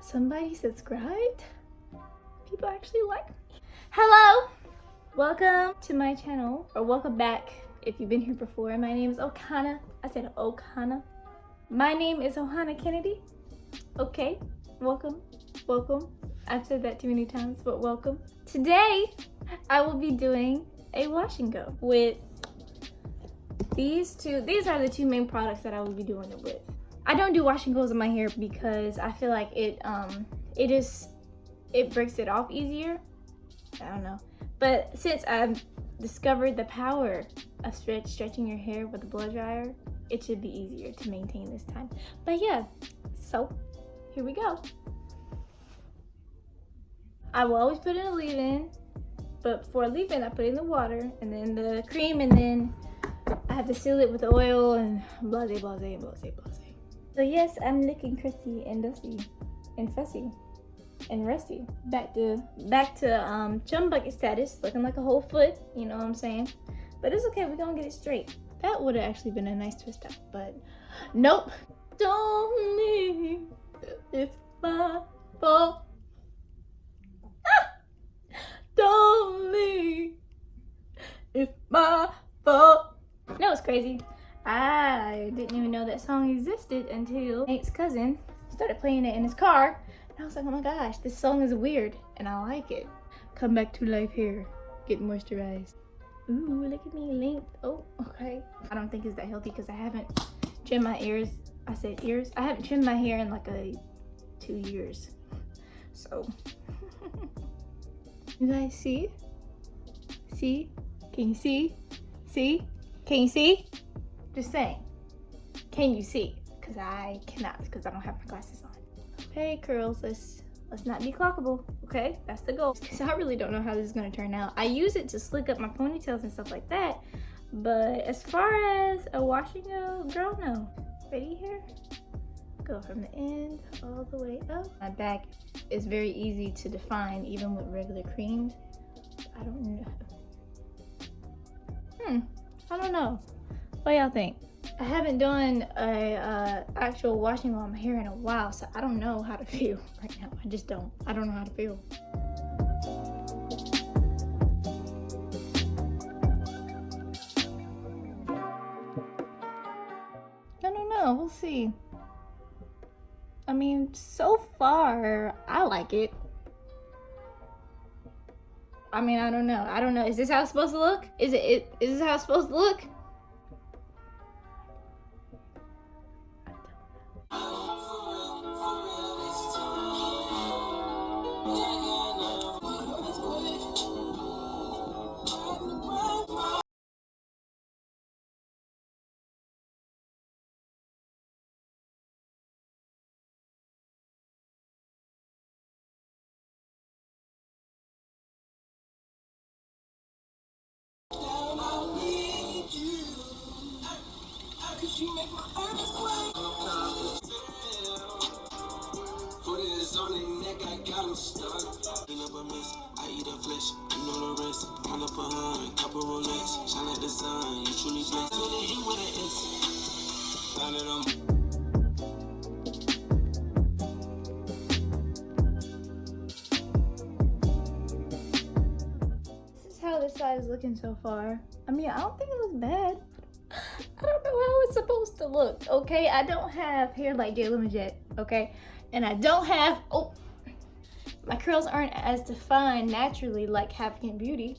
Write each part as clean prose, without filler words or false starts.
Somebody subscribed? People actually like me. Hello! Welcome to my channel, or welcome back if you've been here before. My name is Ohana. I said Ohana. My name is Ohana Kennedy. Okay, welcome. I've said that too many times, but welcome. Today, I will be doing a wash and go with these two. These are the two main products that I will be doing it with. I don't do wash and goes in my hair because I feel like it breaks it off easier. I don't know. But since I've discovered the power of stretching your hair with a blow dryer, it should be easier to maintain this time. But yeah, so here we go. I will always put in a leave-in, but for a leave-in I put in the water and then the cream, and then I have to seal it with the oil and blase. So yes, I'm looking crusty and dusty and fussy and rusty. Back to chum bucket status, looking like a whole foot, you know what I'm saying? But it's okay, we're gonna get it straight. That would have actually been a nice twist up, but nope. Don't leave, it's my fault. Don't leave, it's my fault. No, it's crazy. I didn't even know that song existed until Nate's cousin started playing it in his car. And I was like, oh my gosh, this song is weird and I like it. Come back to life hair, get moisturized. Ooh, look at me, length. Oh, okay. I don't think it's that healthy because I haven't trimmed my ears. I said ears. I haven't trimmed my hair in like 2 years. So, you guys see? See? Can you see? See? Can you see? Just saying. Can you see? Because I cannot, because I don't have my glasses on. Okay, curls, let's not be clockable, okay? That's the goal. Because I really don't know how this is going to turn out. I use it to slick up my ponytails and stuff like that. But as far as a washing go, girl, no. Ready here? Go from the end all the way up. My back is very easy to define even with regular creams. I don't know. I don't know. What y'all think? I haven't done a actual washing on my hair in a while, so I don't know how to feel right now. I just don't. I don't know how to feel. I don't know. We'll see. I mean, so far, I like it. I mean, I don't know. I don't know. Is this how it's supposed to look? Is this how it's supposed to look? You make my eyes quiet. For this on their neck, I got them stuck. Clean up a mess, I eat a flesh. You know the rest. Count up a hundred, couple Rolex. Shine like the sun, you truly blessed. To the E with an S. Found it on. This is how this side is looking so far. I mean, I don't think it looks bad. I don't know how it's supposed to look, okay? I don't have hair like J Jet, okay? And I don't have, my curls aren't as defined naturally like African Beauty,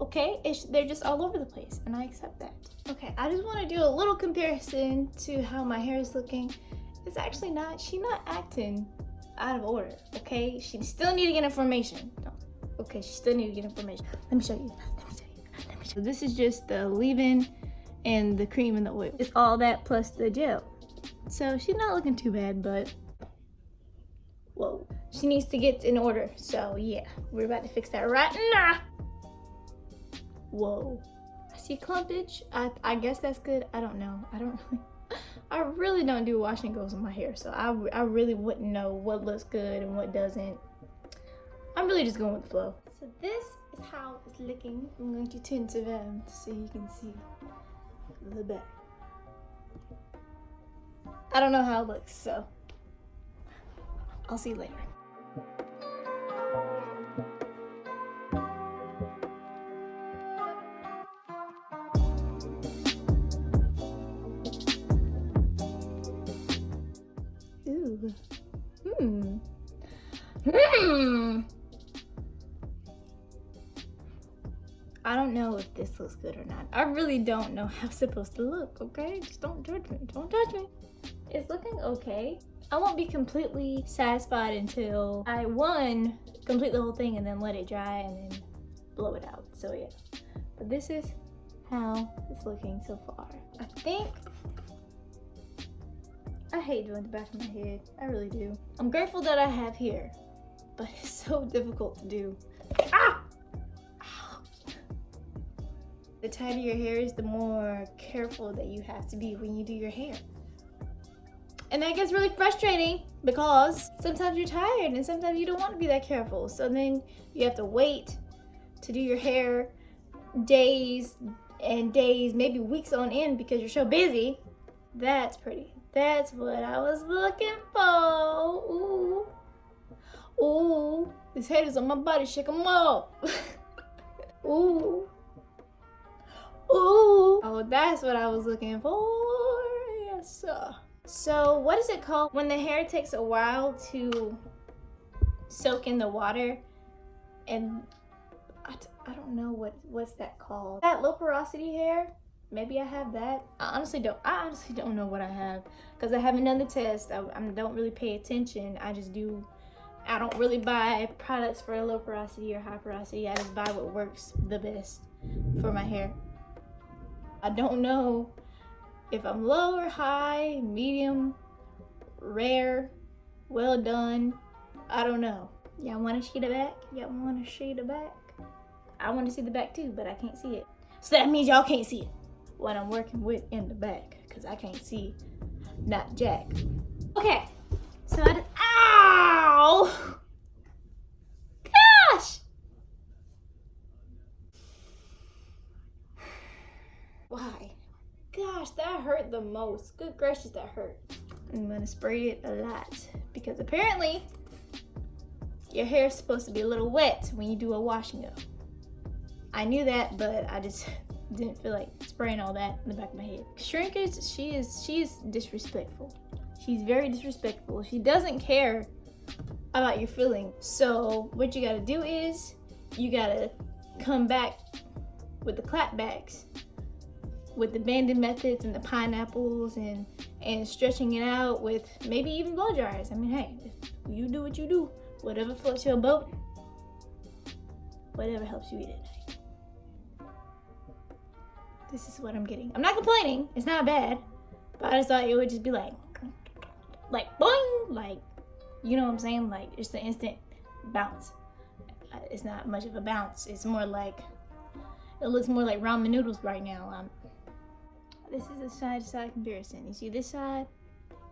okay? They're just all over the place, and I accept that. Okay, I just want to do a little comparison to how my hair is looking. It's actually not, she's not acting out of order, okay? She still need to get information. No. Okay, she still need to get information. Let me show you. So this is just the leave-in and the cream and the oil. It's all that plus the gel. So she's not looking too bad, but whoa. She needs to get in order. So yeah, we're about to fix that right now. Whoa. I see clumpage. I guess that's good. I don't know. I really don't do wash and goes on my hair. So I really wouldn't know what looks good and what doesn't. I'm really just going with the flow. So this is how it's looking. I'm going to turn it around so you can see the back. I don't know how it looks, so I'll see you later. Ooh. I don't know if this looks good or not. I really don't know how it's supposed to look, okay? Just don't judge me. Don't judge me. It's looking okay. I won't be completely satisfied until I, one, complete the whole thing and then let it dry and then blow it out. So yeah. But this is how it's looking so far. I think I hate doing the back of my head. I really do. I'm grateful that I have hair, but it's so difficult to do. Ah! The tighter your hair is, the more careful that you have to be when you do your hair. And that gets really frustrating because sometimes you're tired and sometimes you don't want to be that careful. So then you have to wait to do your hair days and days, maybe weeks on end because you're so busy. That's pretty. That's what I was looking for. Ooh. Ooh. These haters on my body, shake them off. Ooh. Ooh. Oh, that's what I was looking for. Yes, sir. So what is it called when the hair takes a while to soak in the water? And I don't know what's that called. That low porosity hair? Maybe I have that. I honestly don't know what I have because I haven't done the test. I don't really pay attention. I don't really buy products for low porosity or high porosity. I just buy what works the best for my hair. I don't know if I'm low or high, medium, rare, well done. I don't know. Y'all want to see the back? Y'all want to see the back? I want to see the back too, but I can't see it. So that means y'all can't see it. What I'm working with in the back, because I can't see not jack. Okay, so ow! Gosh! Why? Gosh, that hurt the most. Good gracious, that hurt. I'm gonna spray it a lot because apparently your hair is supposed to be a little wet when you do a wash and go. I knew that, but I just didn't feel like spraying all that in the back of my head. Shrinkage, she is disrespectful. She's very disrespectful. She doesn't care about your feelings. So what you gotta do is you gotta come back with the clapbacks, with the banding methods and the pineapples and stretching it out with maybe even blow dryers. I mean, hey, if you do what you do, whatever floats your boat, whatever helps you eat it. This is what I'm getting. I'm not complaining. It's not bad, but I just thought it would just be like boing, like, you know what I'm saying? Like, it's the instant bounce. It's not much of a bounce. It's more like, it looks more like ramen noodles right now. This is a side-to-side comparison. You see this side,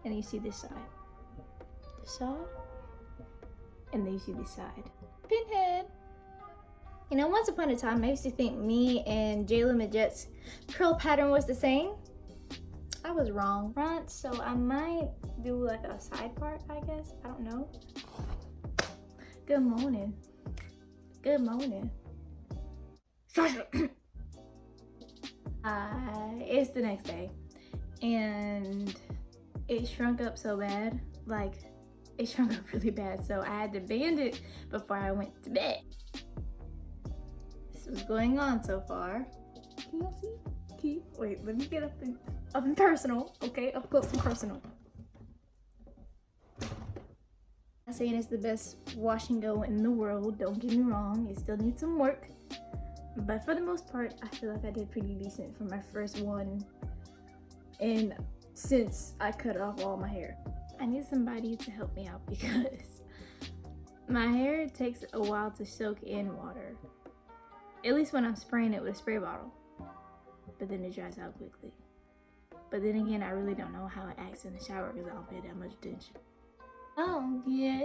and then you see this side. This side, and then you see this side. Pinhead. You know, once upon a time, I used to think me and Jayla Majette's curl pattern was the same. I was wrong. Front, so I might do like a side part, I guess. I don't know. Good morning. Good morning. It's the next day, and it shrunk up so bad. Like, it shrunk up really bad, so I had to band it before I went to bed. This was going on so far. Can y'all see? Wait, let me get up and personal, okay? Up close and personal. I'm saying it's the best wash and go in the world, don't get me wrong. It still needs some work. But for the most part, I feel like I did pretty decent for my first one. And since I cut off all my hair, I need somebody to help me out because my hair takes a while to soak in water. At least when I'm spraying it with a spray bottle. But then it dries out quickly. But then again, I really don't know how it acts in the shower because I don't pay that much attention. Oh, yeah.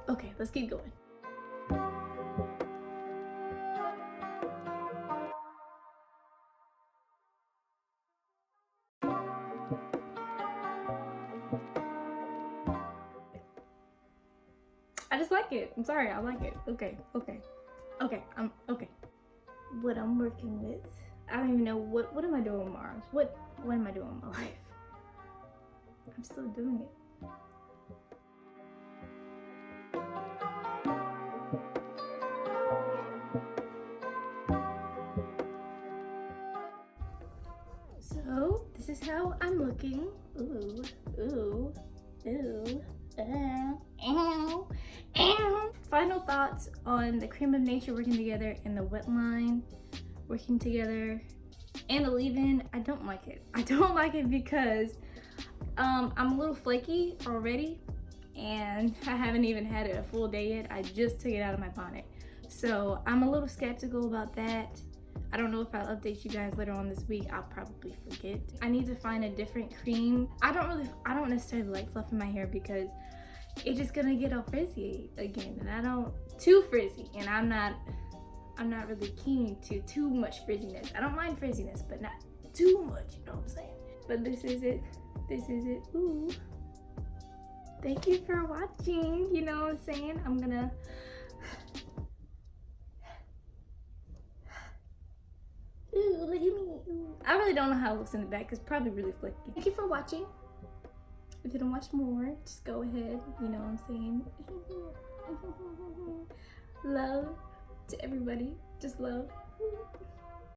Okay, let's keep going. like it. I'm sorry, I like it. Okay. I'm okay. What I'm working with. I don't even know what am I doing with Mars? What am I doing with my life? I'm still doing it. So this is how I'm looking. Ooh. Final thoughts on the cream of nature working together and the wet line working together and the leave-in. I don't like it. I don't like it because I'm a little flaky already and I haven't even had it a full day yet. I just took it out of my bonnet. So I'm a little skeptical about that. I don't know if I'll update you guys later on this week. I'll probably forget. I need to find a different cream. I don't necessarily like fluffing my hair because it's just gonna get all frizzy again, and I don't too frizzy, and I'm not really keen to too much frizziness. I don't mind frizziness, but not too much, you know what I'm saying? But this is it. Ooh. Thank you for watching, you know what I'm saying? I'm gonna ooh, look at me. Ooh. I really don't know how it looks in the back. It's probably really flaky. Thank you for watching. If you don't watch more, just go ahead. You know what I'm saying? Love to everybody. Just love.